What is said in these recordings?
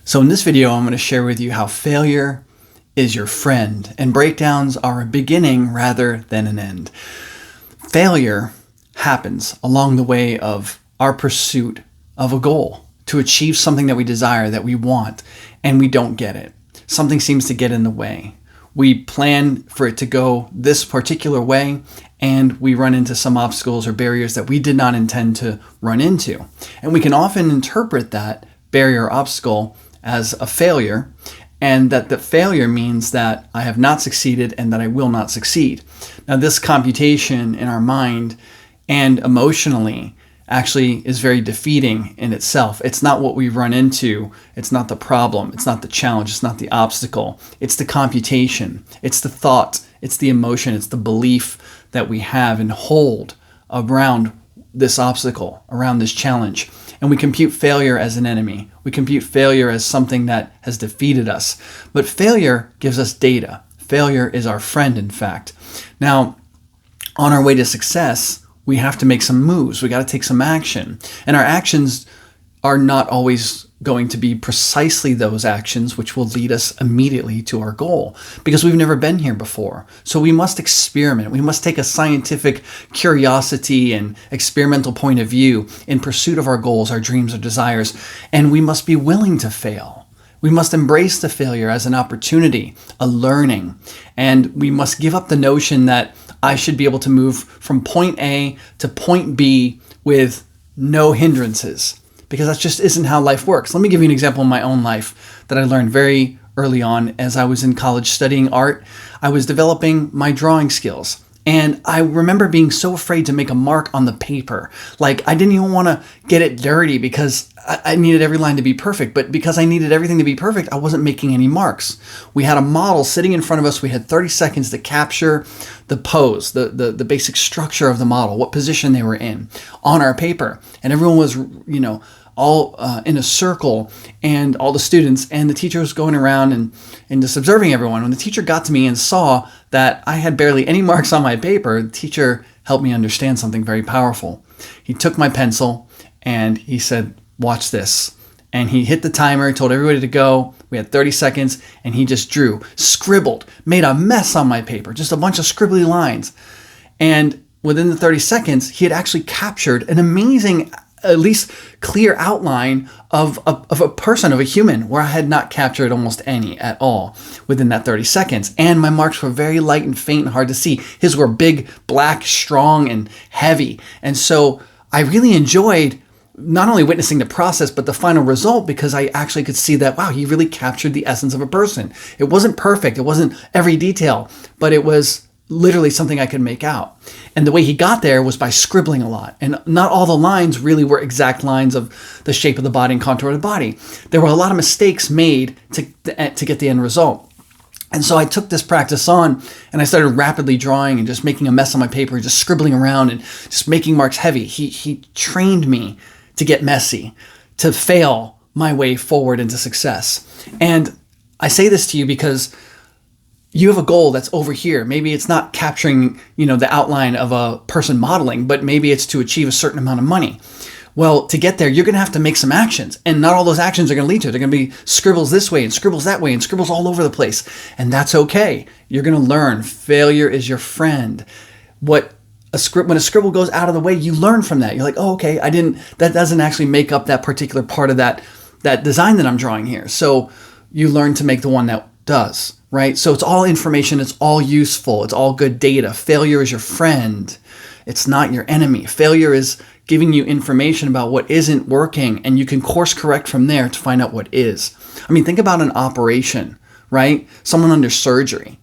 So in this video, I'm going to share with you how failure is your friend and breakdowns are a beginning rather than an end. Failure happens along the way of our pursuit of a goal to achieve something that we desire, that we want, and we don't get it. Something seems to get in the way. We plan for it to go this particular way, and we run into some obstacles or barriers that we did not intend to run into. And we can often interpret that barrier or obstacle as a failure, and that the failure means that I have not succeeded and that I will not succeed. Now, this computation in our mind and emotionally actually is very defeating in itself. It's not what we run into. It's not the problem. It's not the challenge. It's not the obstacle. It's the computation. It's the thought. It's the emotion. It's the belief that we have and hold around this obstacle, around this challenge. And we compute failure as an enemy. We compute failure as something that has defeated us. But failure gives us data. Failure is our friend, in fact. Now, on our way to success, we have to make some moves. We got to take some action. And our actions are not always going to be precisely those actions which will lead us immediately to our goal, because we've never been here before. So we must experiment. We must take a scientific curiosity and experimental point of view in pursuit of our goals, our dreams, our desires, and we must be willing to fail. We must embrace the failure as an opportunity, a learning, and we must give up the notion that I should be able to move from point A to point B with no hindrances, because that just isn't how life works. Let me give you an example in my own life that I learned very early on as I was in college studying art. I was developing my drawing skills. And I remember being so afraid to make a mark on the paper. Like, I didn't even want to get it dirty because I needed every line to be perfect. But because I needed everything to be perfect, I wasn't making any marks. We had a model sitting in front of us. We had 30 seconds to capture the pose, the basic structure of the model, what position they were in on our paper. And everyone was, all in a circle, and all the students, and the teacher was going around and just observing everyone. When the teacher got to me and saw that I had barely any marks on my paper, the teacher helped me understand something very powerful. He took my pencil and he said, "Watch this." And he hit the timer, told everybody to go. We had 30 seconds, and he just drew, scribbled, made a mess on my paper, just a bunch of scribbly lines. And within the 30 seconds, he had actually captured an amazing, at least clear outline of a person, of a human, where I had not captured almost any at all within that 30 seconds. And my marks were very light and faint and hard to see. His were big, black, strong, and heavy. And so I really enjoyed not only witnessing the process, but the final result, because I actually could see that, wow, he really captured the essence of a person. It wasn't perfect. It wasn't every detail, but it was literally something I could make out. And the way he got there was by scribbling a lot. And not all the lines really were exact lines of the shape of the body and contour of the body. There were a lot of mistakes made to get the end result. And so I took this practice on, and I started rapidly drawing and just making a mess on my paper, just scribbling around and just making marks heavy. He trained me to get messy, to fail my way forward into success. And I say this to you because you have a goal that's over here. Maybe it's not capturing, the outline of a person modeling, but maybe it's to achieve a certain amount of money. Well, to get there, you're going to have to make some actions, and not all those actions are going to lead to it. They're going to be scribbles this way and scribbles that way and scribbles all over the place. And that's okay. You're going to learn. Failure is your friend. When a scribble goes out of the way, you learn from that. You're like, oh, okay, that doesn't actually make up that particular part of that design that I'm drawing here. So you learn to make the one that does. Right? So it's all information. It's all useful. It's all good data. Failure is your friend. It's not your enemy. Failure is giving you information about what isn't working, and you can course correct from there to find out what is. I mean, think about an operation, right? Someone under surgery.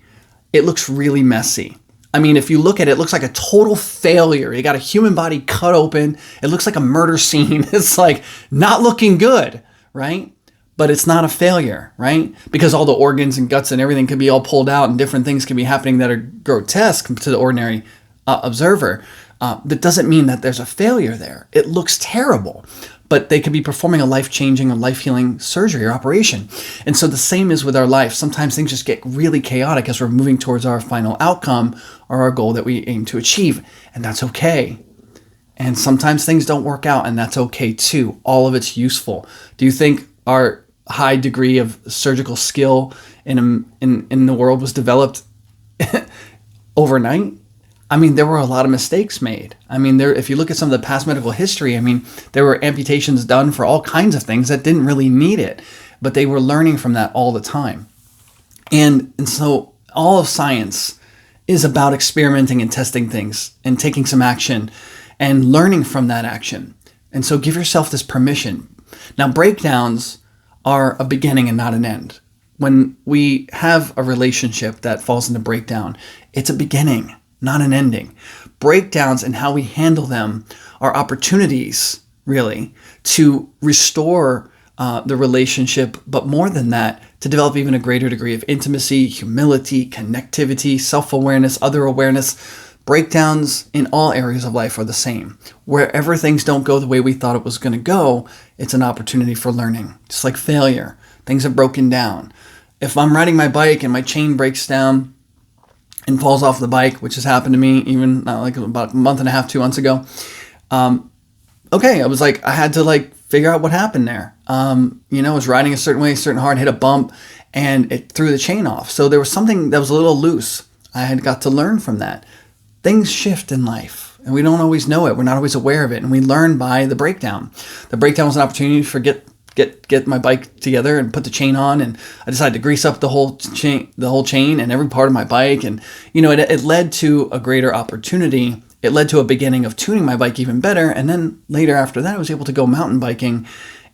It looks really messy. I mean, if you look at it, it looks like a total failure. You got a human body cut open. It looks like a murder scene. It's like not looking good, right? But it's not a failure, right? Because all the organs and guts and everything could be all pulled out, and different things can be happening that are grotesque to the ordinary observer. That doesn't mean that there's a failure there. It looks terrible, but they could be performing a life-changing or life-healing surgery or operation. And so the same is with our life. Sometimes things just get really chaotic as we're moving towards our final outcome or our goal that we aim to achieve, and that's okay. And sometimes things don't work out, and that's okay too. All of it's useful. Do you think our high degree of surgical skill in the world was developed overnight. I mean, there were a lot of mistakes made. I mean, if you look at some of the past medical history, I mean, there were amputations done for all kinds of things that didn't really need it, but they were learning from that all the time. And so all of science is about experimenting and testing things and taking some action and learning from that action. And so give yourself this permission. Now, breakdowns are a beginning and not an end. When we have a relationship that falls into breakdown, it's a beginning, not an ending. Breakdowns and how we handle them are opportunities, really, to restore the relationship, but more than that, to develop even a greater degree of intimacy, humility, connectivity, self-awareness, other awareness. Breakdowns in all areas of life are the same. Wherever things don't go the way we thought it was going to go, it's an opportunity for learning. Just like failure, things have broken down. If I'm riding my bike and my chain breaks down and falls off the bike, which has happened to me even like about a month and a half, 2 months ago, I had to figure out what happened there. I was riding a certain way, certain hard, hit a bump, and it threw the chain off. So there was something that was a little loose. I had got to learn from that. Things shift in life, and we don't always know it. We're not always aware of it, and we learn by the breakdown. The breakdown was an opportunity to get my bike together and put the chain on, and I decided to grease up the whole chain and every part of my bike, and it led to a greater opportunity. It led to a beginning of tuning my bike even better, and then later after that, I was able to go mountain biking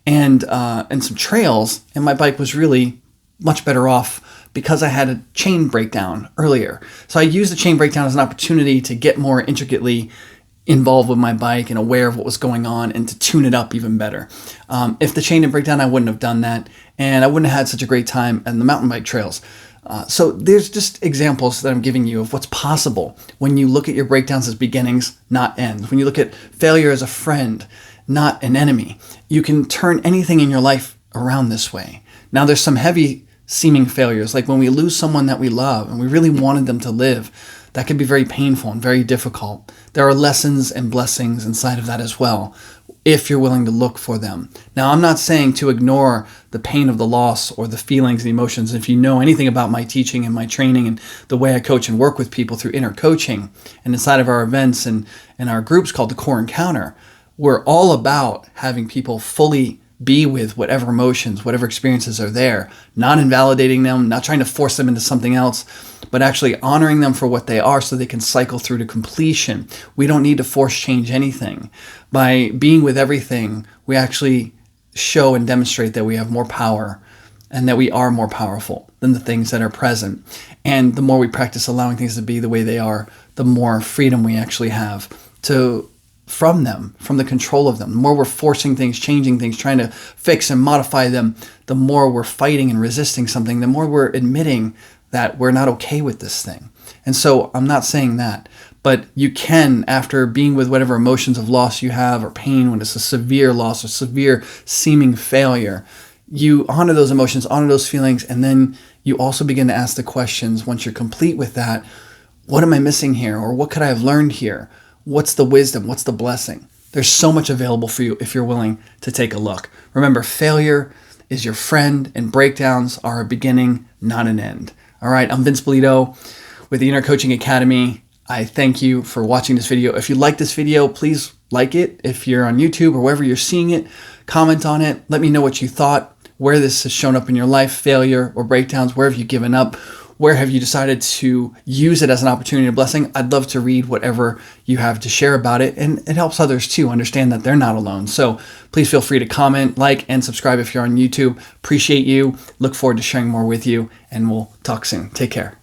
and some trails, and my bike was really much better off because I had a chain breakdown earlier. So I used the chain breakdown as an opportunity to get more intricately involved with my bike and aware of what was going on and to tune it up even better. If the chain didn't break down, I wouldn't have done that, and I wouldn't have had such a great time on the mountain bike trails. So there's just examples that I'm giving you of what's possible when you look at your breakdowns as beginnings, not ends. When you look at failure as a friend, not an enemy. You can turn anything in your life around this way. Now, there's some heavy seeming failures, like when we lose someone that we love and we really wanted them to live. That can be very painful and very difficult. There are lessons and blessings inside of that as well, if you're willing to look for them. Now, I'm not saying to ignore the pain of the loss or the feelings, the emotions. If you know anything about my teaching and my training and the way I coach and work with people through inner coaching and inside of our events and our groups called the Core Encounter, we're all about having people fully be with whatever emotions, whatever experiences are there, not invalidating them, not trying to force them into something else, but actually honoring them for what they are so they can cycle through to completion. We don't need to force change anything. By being with everything, we actually show and demonstrate that we have more power and that we are more powerful than the things that are present. And the more we practice allowing things to be the way they are, the more freedom we actually have from them, from the control of them. The more we're forcing things, changing things, trying to fix and modify them, the more we're fighting and resisting something, the more we're admitting that we're not okay with this thing. And so I'm not saying that, but you can, after being with whatever emotions of loss you have or pain, when it's a severe loss or severe seeming failure, you honor those emotions, honor those feelings, and then you also begin to ask the questions once you're complete with that. What am I missing here? Or what could I have learned here? What's the wisdom? What's the blessing? There's so much available for you if you're willing to take a look. Remember, failure is your friend and breakdowns are a beginning, not an end. All right, I'm Vince Polito with the Inner Coaching Academy. I thank you for watching this video. If you like this video, please like it. If you're on YouTube or wherever you're seeing it, comment on it. Let me know what you thought, where this has shown up in your life, failure or breakdowns. Where have you given up? Where have you decided to use it as an opportunity and a blessing? I'd love to read whatever you have to share about it, and it helps others too understand that they're not alone. So please feel free to comment, like, and subscribe if you're on YouTube. Appreciate you. Look forward to sharing more with you, and we'll talk soon. Take care.